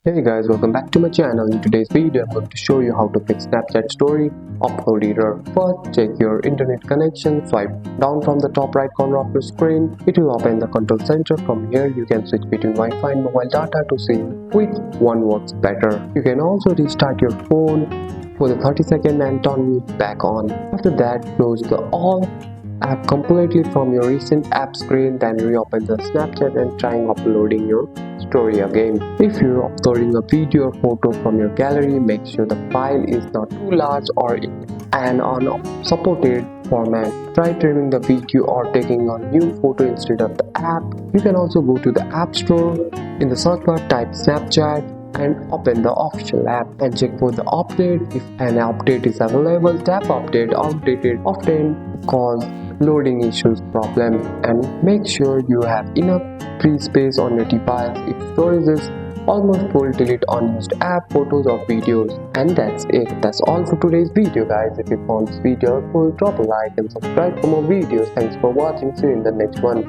Hey guys, welcome back to my channel. In today's video, I'm going to show you how to fix Snapchat story upload error. First, check your internet connection. Swipe down from the top right corner of your screen. It will open the control center. From here, you can switch between Wi-Fi and mobile data to see which one works better. You can also restart your phone for the 30 seconds and turn it back on. After that, close the all app completely from your recent app screen, then reopen the Snapchat and trying uploading your story again. If you're uploading a video or photo from your gallery, make sure the file is not too large or in an unsupported format. Try trimming the video or taking a new photo instead of the app. You can also go to the App Store. In the search bar, type Snapchat and open the official app and check for the update. If an update is available, tap update. Outdated often cause loading issues problem, and make sure you have enough free space on your device. If storage is almost full, delete unused app, photos or videos. And that's it. That's all for today's video, guys. If you found this video helpful, drop a like and subscribe for more videos. Thanks for watching. See you in the next one.